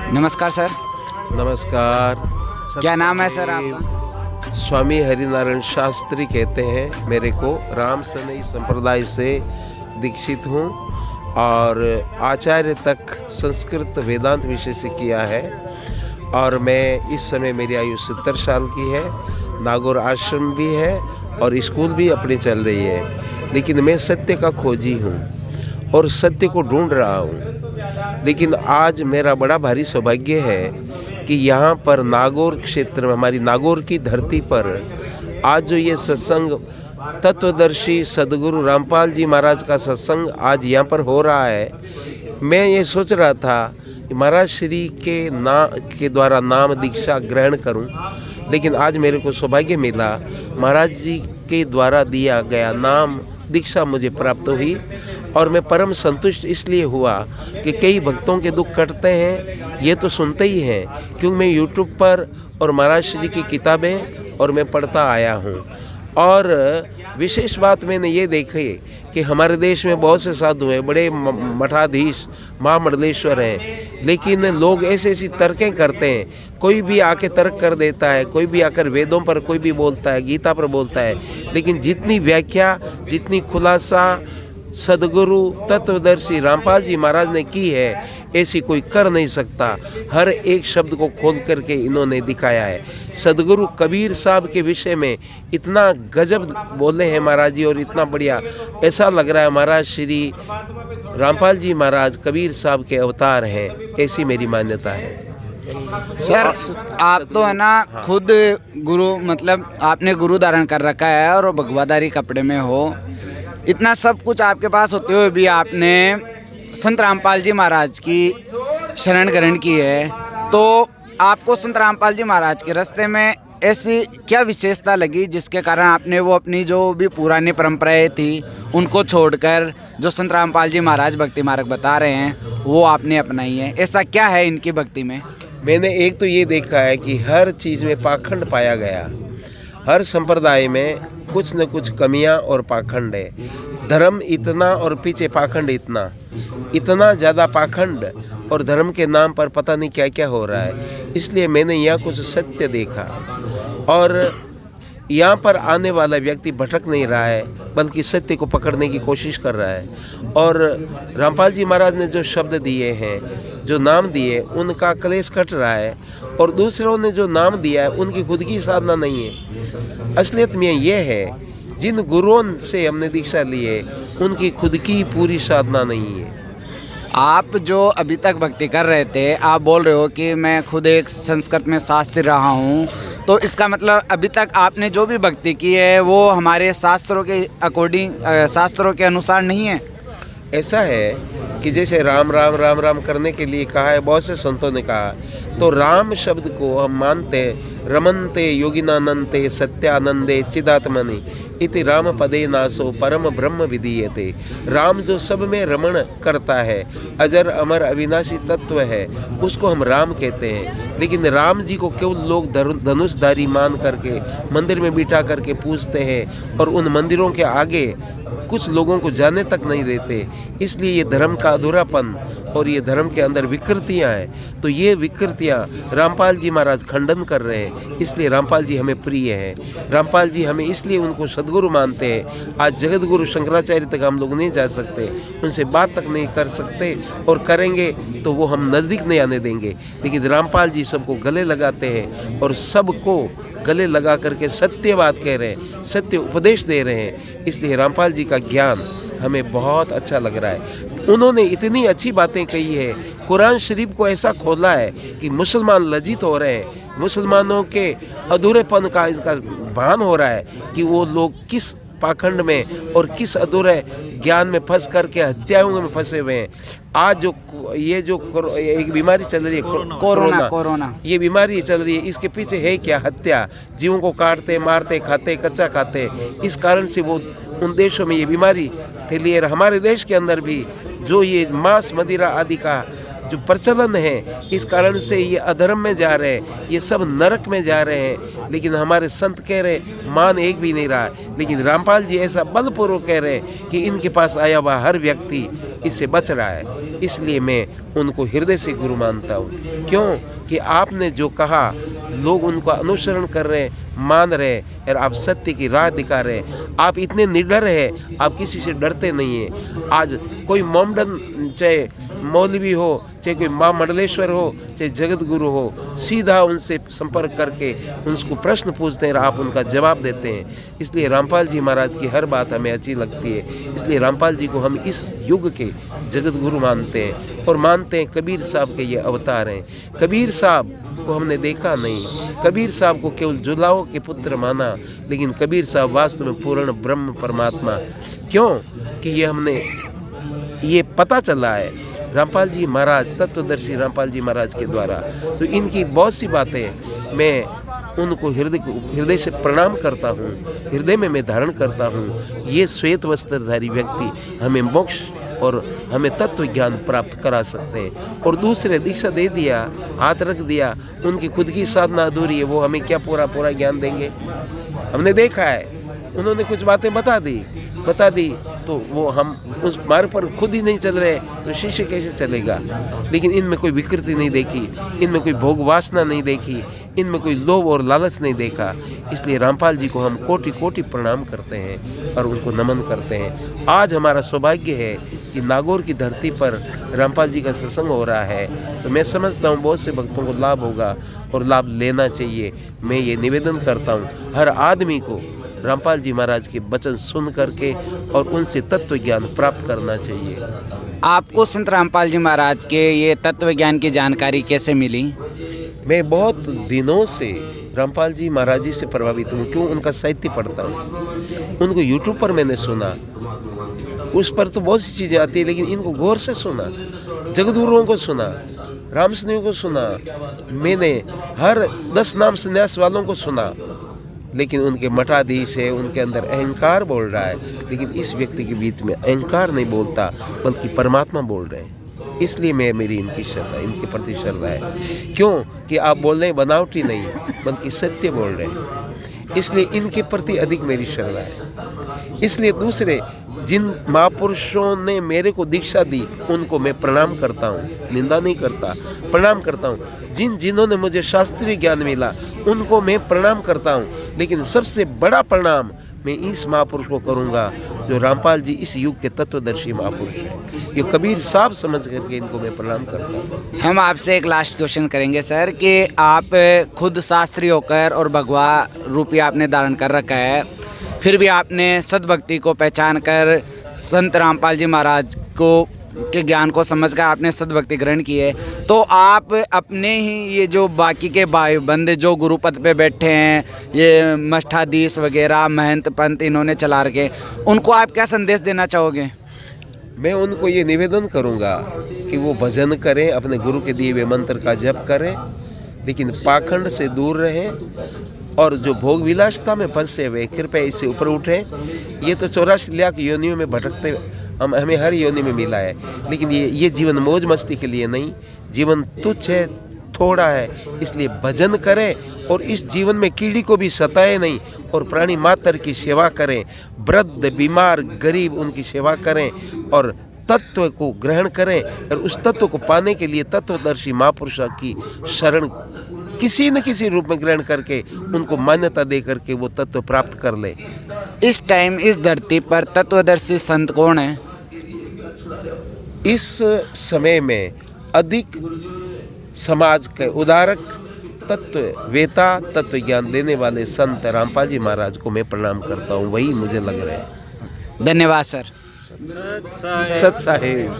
नमस्कार सर। नमस्कार। क्या नाम है सर आपका? स्वामी हरिनारायण शास्त्री कहते हैं मेरे को। राम सनई संप्रदाय से दीक्षित हूँ और आचार्य तक संस्कृत वेदांत विषय से किया है। और मैं इस समय मेरी आयु 70 साल की है। नागौर आश्रम भी है और स्कूल भी अपनी चल रही है। लेकिन मैं सत्य का खोजी हूँ और सत्य को ढूंढ रहा हूँ। लेकिन आज मेरा बड़ा भारी सौभाग्य है कि यहाँ पर नागौर क्षेत्र में, हमारी नागौर की धरती पर आज जो ये सत्संग तत्वदर्शी सदगुरु रामपाल जी महाराज का सत्संग आज यहाँ पर हो रहा है। मैं ये सोच रहा था कि महाराज श्री के द्वारा नाम दीक्षा ग्रहण करूं, लेकिन आज मेरे को सौभाग्य मिला, महाराज जी के द्वारा दिया गया नाम दीक्षा मुझे प्राप्त हुई। और मैं परम संतुष्ट इसलिए हुआ कि कई भक्तों के दुख कटते हैं, ये तो सुनते ही हैं, क्योंकि मैं यूट्यूब पर और महाराज श्री की किताबें और मैं पढ़ता आया हूँ। और विशेष बात मैंने ये देखी कि हमारे देश में बहुत से साधु हैं, बड़े मठाधीश महामंडलेश्वर हैं, लेकिन लोग ऐसी ऐसी तर्कें करते हैं। कोई भी आके तर्क कर देता है, कोई भी आकर वेदों पर कोई भी बोलता है, गीता पर बोलता है, लेकिन जितनी व्याख्या, जितनी खुलासा सदगुरु तत्वदर्शी रामपाल जी महाराज ने की है, ऐसी कोई कर नहीं सकता। हर एक शब्द को खोल करके इन्होंने दिखाया है। सदगुरु कबीर साहब के विषय में इतना गजब बोले हैं महाराज जी, और इतना बढ़िया ऐसा लग रहा है महाराज श्री रामपाल जी महाराज कबीर साहब के अवतार हैं, ऐसी मेरी मान्यता है। सर आप तो है ना खुद गुरु, मतलब आपने गुरु धारण कर रखा है और भगवाधारी कपड़े में हो। इतना सब कुछ आपके पास होते हुए भी आपने संत रामपाल जी महाराज की शरण ग्रहण की है, तो आपको संत रामपाल जी महाराज के रास्ते में ऐसी क्या विशेषता लगी जिसके कारण आपने वो अपनी जो भी पुरानी परंपराएं थी उनको छोड़कर जो संत रामपाल जी महाराज भक्ति मार्ग बता रहे हैं वो आपने अपनाई है? ऐसा क्या है इनकी भक्ति में? मैंने एक तो ये देखा है कि हर चीज़ में पाखंड पाया गया। हर संप्रदाय में कुछ न कुछ कमियां और पाखंड है। धर्म इतना और पीछे पाखंड इतना ज़्यादा पाखंड, और धर्म के नाम पर पता नहीं क्या क्या हो रहा है। इसलिए मैंने यहाँ कुछ सत्य देखा, और यहाँ पर आने वाला व्यक्ति भटक नहीं रहा है, बल्कि सत्य को पकड़ने की कोशिश कर रहा है। और रामपाल जी महाराज ने जो शब्द दिए हैं, जो नाम दिए, उनका क्लेश कट रहा है, और दूसरों ने जो नाम दिया है उनकी खुद की साधना नहीं है। असलियत में ये है, जिन गुरुओं से हमने दीक्षा ली है उनकी खुद की पूरी साधना नहीं है। आप जो अभी तक भक्ति कर रहे थे, आप बोल रहे हो कि मैं खुद एक संस्कृत में शास्त्री रहा हूँ, तो इसका मतलब अभी तक आपने जो भी भक्ति की है वो हमारे शास्त्रों के अकॉर्डिंग, शास्त्रों के अनुसार नहीं है। ऐसा है कि जैसे राम राम राम राम करने के लिए कहा है, बहुत से संतों ने कहा, तो राम शब्द को हम मानते हैं, रमनते योगिनानंते सत्यानंदे चिदात्मनि इति राम पदे नासो परम ब्रह्म विधीयते। राम जो सब में रमण करता है, अजर अमर अविनाशी तत्व है, उसको हम राम कहते हैं। लेकिन राम जी को केवल लोग धनुषधारी मान करके मंदिर में बिठा करके पूजते हैं, और उन मंदिरों के आगे कुछ लोगों को जाने तक नहीं देते। इसलिए ये धर्म का अधूरापन और ये धर्म के अंदर विकृतियाँ हैं। तो ये विकृतियाँ रामपाल जी महाराज खंडन कर रहे हैं। इसलिए रामपाल जी हमें प्रिय हैं। रामपाल जी हमें इसलिए उनको सदगुरु मानते हैं। आज जगत गुरु शंकराचार्य तक हम लोग नहीं जा सकते, उनसे बात तक नहीं कर सकते, और करेंगे तो वो हम नज़दीक नहीं आने देंगे। लेकिन रामपाल जी सबको गले लगाते हैं और सबको गले लगा करके सत्य बात कह रहे हैं, सत्य उपदेश दे रहे हैं। इसलिए रामपाल जी का ज्ञान हमें बहुत अच्छा लग रहा है। उन्होंने इतनी अच्छी बातें कही है, कुरान शरीफ को ऐसा खोला है कि मुसलमान लज्जित हो रहे हैं। मुसलमानों के अधूरेपन का इसका भान हो रहा है कि वो लोग किस पाखंड में और किस अधूरे ज्ञान में फंस करके हत्याओं में फंसे हुए हैं। आज जो ये जो एक बीमारी चल रही है, कोरोना, ये बीमारी चल रही है, इसके पीछे है क्या? हत्या। जीवों को काटते, मारते, खाते, कच्चा खाते। इस कारण से वो उन देशों में ये बीमारी फैली है। हमारे देश के अंदर भी जो ये मांस मदिरा आदि का जो प्रचलन है, इस कारण से ये अधर्म में जा रहे हैं, ये सब नरक में जा रहे हैं। लेकिन हमारे संत कह रहे मान एक भी नहीं रहा, लेकिन रामपाल जी ऐसा बलपूर्वक कह रहे हैं कि इनके पास आया हुआ हर व्यक्ति इससे बच रहा है। इसलिए मैं उनको हृदय से गुरु मानता हूँ। क्यों कि आपने जो कहा लोग उनको अनुसरण कर रहे हैं, मान रहे हैं और आप सत्य की राह दिखा रहे हैं। आप इतने निडर हैं, आप किसी से डरते नहीं हैं। आज कोई मोमडन, चाहे मौलवी हो, चाहे कोई माँ मंडलेश्वर हो, चाहे जगत गुरु हो, सीधा उनसे संपर्क करके उनको प्रश्न पूछते हैं और आप उनका जवाब देते हैं। इसलिए रामपाल जी महाराज की हर बात हमें अच्छी लगती है। इसलिए रामपाल जी को हम इस युग के जगत गुरु मानते हैं और मानते हैं कबीर साहब के ये अवतार हैं। कबीर साहब को हमने देखा नहीं, कबीर साहब को केवल जुलाओं के पुत्र माना, लेकिन कबीर साहब वास्तव में पूर्ण ब्रह्म परमात्मा। क्यों कि ये हमने ये पता चला है रामपाल जी महाराज, तत्वदर्शी रामपाल जी महाराज के द्वारा। तो इनकी बहुत सी बातें मैं उनको हृदय से प्रणाम करता हूँ, हृदय में मैं धारण करता हूँ। ये श्वेत वस्त्रधारी व्यक्ति हमें मोक्ष और हमें तत्व ज्ञान प्राप्त करा सकते हैं। और दूसरे दीक्षा दे दिया, हाथ रख दिया, उनकी खुद की साधना अधूरी है, वो हमें क्या पूरा ज्ञान देंगे? हमने देखा है उन्होंने कुछ बातें बता दी तो वो हम उस मार्ग पर खुद ही नहीं चल रहे तो शिष्य कैसे चलेगा? लेकिन इनमें कोई विकृति नहीं देखी, इनमें कोई भोग वासना नहीं देखी, इनमें कोई लोभ और लालच नहीं देखा। इसलिए रामपाल जी को हम कोटि कोटि प्रणाम करते हैं और उनको नमन करते हैं। आज हमारा सौभाग्य है कि नागौर की धरती पर रामपाल जी का सत्संग हो रहा है, तो मैं समझता हूँ बहुत से भक्तों को लाभ होगा और लाभ लेना चाहिए। मैं ये निवेदन करता हूँ हर आदमी को रामपाल जी महाराज के वचन सुन करके और उनसे तत्व ज्ञान प्राप्त करना चाहिए। आपको संत रामपाल जी महाराज के ये तत्व ज्ञान की जानकारी कैसे मिली? मैं बहुत दिनों से रामपाल जी महाराज जी से प्रभावित हूँ। क्यों? उनका साहित्य पढ़ता हूँ, उनको यूट्यूब पर मैंने सुना, उस पर तो बहुत सी चीज़ें आती है, लेकिन इनको गौर से सुना, जगदगुरुओं को सुना, रामसनेही को सुना, मैंने हर 10 नाम संन्यास वालों को सुना, लेकिन उनके मठाधीश है, उनके अंदर अहंकार बोल रहा है। लेकिन इस व्यक्ति के बीच में अहंकार नहीं बोलता, बल्कि परमात्मा बोल रहे हैं। इसलिए मेरी इनकी श्रद्धा, इनके प्रति श्रद्धा है। क्यों कि आप बोल रहे हैं बनावटी नहीं, बल्कि सत्य बोल रहे हैं, इसलिए इनके प्रति अधिक मेरी श्रद्धा है। इसलिए दूसरे जिन महापुरुषों ने मेरे को दीक्षा दी उनको मैं प्रणाम करता हूँ, निंदा नहीं करता, प्रणाम करता हूँ। जिन्होंने मुझे शास्त्रीय ज्ञान मिला उनको मैं प्रणाम करता हूँ, लेकिन सबसे बड़ा प्रणाम मैं इस महापुरुष को करूँगा जो रामपाल जी इस युग के तत्वदर्शी महापुरुष हैं। ये कबीर साहब समझ करके इनको मैं प्रणाम करता हूँ। हम आपसे एक लास्ट क्वेश्चन करेंगे सर कि आप खुद शास्त्री होकर और भगवा रूपी आपने धारण कर रखा है, फिर भी आपने सद्भक्ति को पहचान कर संत रामपाल जी महाराज को के ज्ञान को समझकर आपने सद्भक्ति ग्रहण की है, तो आप अपने ही ये जो बाकी के भाई बंदे जो गुरुपद पे बैठे हैं, ये मठाधीश वगैरह महंत पंत इन्होंने चला रखे, उनको आप क्या संदेश देना चाहोगे? मैं उनको ये निवेदन करूँगा कि वो भजन करें, अपने गुरु के दिए हुए मंत्र का जप करें, लेकिन पाखंड से दूर रहें और जो भोग विलासता में फंसे हुए कृपया इससे ऊपर उठें। ये तो 84 लाख योनियों में भटकते हमें हर योनि में मिला है, लेकिन ये जीवन मौज मस्ती के लिए नहीं, जीवन तुच्छ है, थोड़ा है, इसलिए भजन करें और इस जीवन में कीड़ी को भी सताए नहीं और प्राणी मात्र की सेवा करें, वृद्ध बीमार गरीब उनकी सेवा करें और तत्व को ग्रहण करें और उस तत्व को पाने के लिए तत्वदर्शी महापुरुषों की शरण किसी न किसी रूप में ग्रहण करके उनको मान्यता दे करके वो तत्व प्राप्त कर ले। इस टाइम इस धरती पर तत्वदर्शी संत कौन है? इस समय में अधिक समाज के उदारक तत्ववेता तत्व ज्ञान देने वाले संत रामपाल जी महाराज को मैं प्रणाम करता हूँ, वही मुझे लग रहे हैं। धन्यवाद सर। सत साहेब।